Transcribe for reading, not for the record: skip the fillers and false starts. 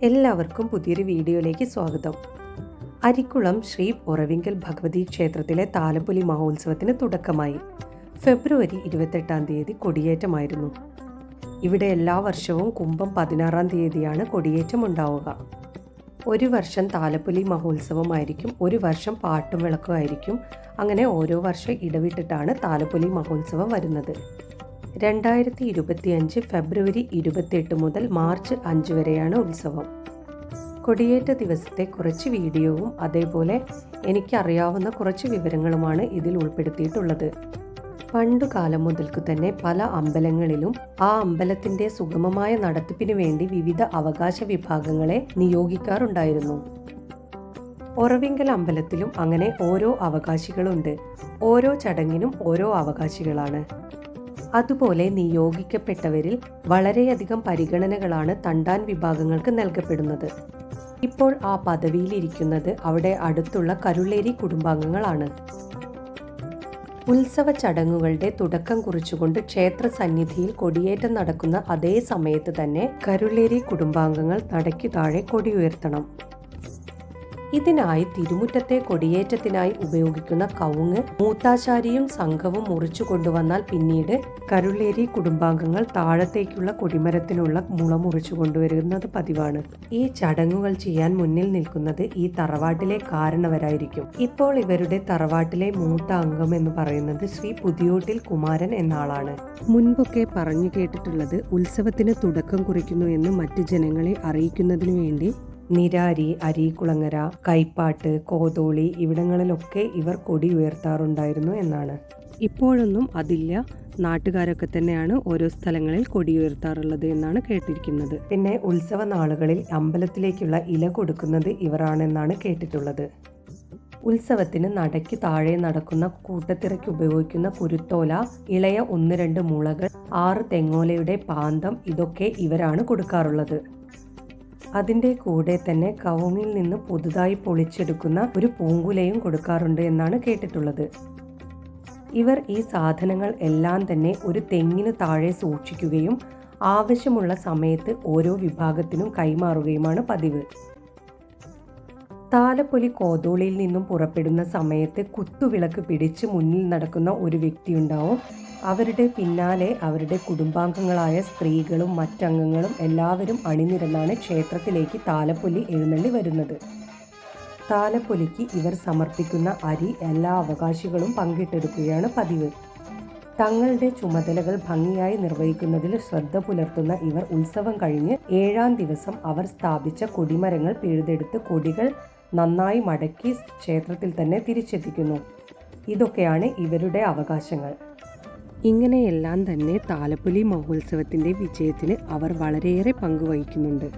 എല്ലാവർക്കും പുതിയൊരു വീഡിയോയിലേക്ക് സ്വാഗതം. അരിക്കുളം ശ്രീ ഒറവിങ്കൽ ഭഗവതി ക്ഷേത്രത്തിലെ താലപ്പൊലി മഹോത്സവത്തിന് തുടക്കമായി. ഫെബ്രുവരി 28-ാം തീയതി കൊടിയേറ്റമായിരുന്നു. ഇവിടെ എല്ലാ വർഷവും കുംഭം 16-ാം തീയതിയാണ് കൊടിയേറ്റം ഉണ്ടാവുക. ഒരു വർഷം താലപ്പൊലി മഹോത്സവമായിരിക്കും, ഒരു വർഷം പാട്ടും വിളക്കും ആയിരിക്കും. അങ്ങനെ ഓരോ വർഷം ഇടവിട്ടിട്ടാണ് താലപ്പൊലി മഹോത്സവം വരുന്നത്. 2025 ഫെബ്രുവരി 28 മുതൽ മാർച്ച് 5 വരെയാണ് ഉത്സവം. കൊടിയേറ്റ ദിവസത്തെ കുറച്ച് വീഡിയോവും അതേപോലെ എനിക്കറിയാവുന്ന കുറച്ച് വിവരങ്ങളുമാണ് ഇതിൽ ഉൾപ്പെടുത്തിയിട്ടുള്ളത്. പണ്ടുകാലം മുതൽക്കു തന്നെ പല അമ്പലങ്ങളിലും ആ അമ്പലത്തിൻ്റെ സുഗമമായ നടത്തിപ്പിന് വേണ്ടി വിവിധ അവകാശ വിഭാഗങ്ങളെ നിയോഗിക്കാറുണ്ടായിരുന്നു. ഒറവിങ്കൽ അമ്പലത്തിലും അങ്ങനെ ഓരോ അവകാശികളുണ്ട്. ഓരോ ചടങ്ങിനും ഓരോ അവകാശികളാണ്. അതുപോലെ നിയോഗിക്കപ്പെട്ടവരിൽ വളരെയധികം പരിഗണനകളാണ് തണ്ടാൻ വിഭാഗങ്ങൾക്ക് നൽകപ്പെടുന്നത്. ഇപ്പോൾ ആ പദവിയിലിരിക്കുന്നത് അവിടെ അടുത്തുള്ള കരുളേരി കുടുംബാംഗങ്ങളാണ്. ഉത്സവ ചടങ്ങുകളുടെ തുടക്കം കുറിച്ചുകൊണ്ട് ക്ഷേത്ര സന്നിധിയിൽ കൊടിയേറ്റം നടക്കുന്ന അതേ സമയത്ത് തന്നെ കരുളേരി കുടുംബാംഗങ്ങൾ നടയ്ക്കു താഴെ കൊടി ഉയർത്തണം. ഇതിനായി തിരുമുറ്റത്തെ കൊടിയേറ്റത്തിനായി ഉപയോഗിക്കുന്ന കവുങ്ങ് മൂത്താശാരിയും സംഘവും മുറിച്ചു കൊണ്ടുവന്നാൽ പിന്നീട് കരുളേരി കുടുംബാംഗങ്ങൾ താഴത്തേക്കുള്ള കൊടിമരത്തിനുള്ള മുള മുറിച്ചു കൊണ്ടുവരുന്നത് പതിവാണ്. ഈ ചടങ്ങുകൾ ചെയ്യാൻ മുന്നിൽ നിൽക്കുന്നത് ഈ തറവാട്ടിലെ കാരണവരായിരിക്കും. ഇപ്പോൾ ഇവരുടെ തറവാട്ടിലെ മൂത്ത അംഗം എന്ന് പറയുന്നത് ശ്രീ പുതിയോട്ടിൽ കുമാരൻ എന്ന ആളാണ്. മുൻപൊക്കെ പറഞ്ഞു കേട്ടിട്ടുള്ളത് ഉത്സവത്തിന് തുടക്കം കുറിക്കുന്നു എന്ന് മറ്റു ജനങ്ങളെ അറിയിക്കുന്നതിനു വേണ്ടി നിരാരി, അരീക്കുളങ്ങര, കൈപ്പാട്ട്, കോതോളി ഇവിടങ്ങളിലൊക്കെ ഇവർ കൊടി ഉയർത്താറുണ്ടായിരുന്നു എന്നാണ്. ഇപ്പോഴൊന്നും അതില്ല. നാട്ടുകാരൊക്കെ തന്നെയാണ് ഓരോ സ്ഥലങ്ങളിൽ കൊടി ഉയർത്താറുള്ളത് എന്നാണ് കേട്ടിരിക്കുന്നത്. പിന്നെ ഉത്സവ നാളുകളിൽ അമ്പലത്തിലേക്കുള്ള ഇല കൊടുക്കുന്നത് ഇവരാണെന്നാണ് കേട്ടിട്ടുള്ളത്. ഉത്സവത്തിന് നടയ്ക്ക് താഴെ നടക്കുന്ന കൂട്ടത്തിറയ്ക്ക് ഉപയോഗിക്കുന്ന കുരുത്തോല, ഇളയ 1-2 മുളകൾ, 6 തെങ്ങോലയുടെ പാന്തം ഇതൊക്കെ ഇവരാണ് കൊടുക്കാറുള്ളത്. അതിൻ്റെ കൂടെ തന്നെ കവുങ്ങിൽ നിന്ന് പുതുതായി പൊളിച്ചെടുക്കുന്ന ഒരു പൂങ്കുലയും കൊടുക്കാറുണ്ട് എന്നാണ് കേട്ടിട്ടുള്ളത്. ഇവർ ഈ സാധനങ്ങൾ എല്ലാം തന്നെ ഒരു തെങ്ങിന് താഴെ സൂക്ഷിക്കുകയും ആവശ്യമുള്ള സമയത്ത് ഓരോ വിഭാഗത്തിനും കൈമാറുകയുമാണ് പതിവ്. താലപ്പൊലി കോതോളിയിൽ നിന്നും പുറപ്പെടുന്ന സമയത്ത് കുത്തുവിളക്ക് പിടിച്ച് മുന്നിൽ നടക്കുന്ന ഒരു വ്യക്തിയുണ്ടാവും. അവരുടെ പിന്നാലെ അവരുടെ കുടുംബാംഗങ്ങളായ സ്ത്രീകളും മറ്റംഗങ്ങളും എല്ലാവരും അണിനിരന്നാണ് ക്ഷേത്രത്തിലേക്ക് താലപ്പൊലി എഴുന്നള്ളി വരുന്നത്. താലപ്പൊലിക്ക് ഇവർ സമർപ്പിക്കുന്ന അരി എല്ലാ അവകാശികളും പങ്കിട്ടെടുക്കുകയാണ് പതിവ്. തങ്ങളുടെ ചുമതലകൾ ഭംഗിയായി നിർവഹിക്കുന്നതിൽ ശ്രദ്ധ പുലർത്തുന്ന ഇവർ ഉത്സവം കഴിഞ്ഞ് 7-ാം ദിവസം അവർ സ്ഥാപിച്ച കൊടിമരങ്ങൾ പിഴുതെടുത്ത് കൊടികൾ നന്നായി മടക്കി ക്ഷേത്രത്തിൽ തന്നെ തിരിച്ചെത്തിക്കുന്നു. ഇതൊക്കെയാണ് ഇവരുടെ അവകാശങ്ങൾ. ഇങ്ങനെയെല്ലാം തന്നെ താലപ്പൊലി മഹോത്സവത്തിൻ്റെ വിജയത്തിന് അവർ വളരെയേറെ പങ്കുവഹിക്കുന്നുണ്ട്.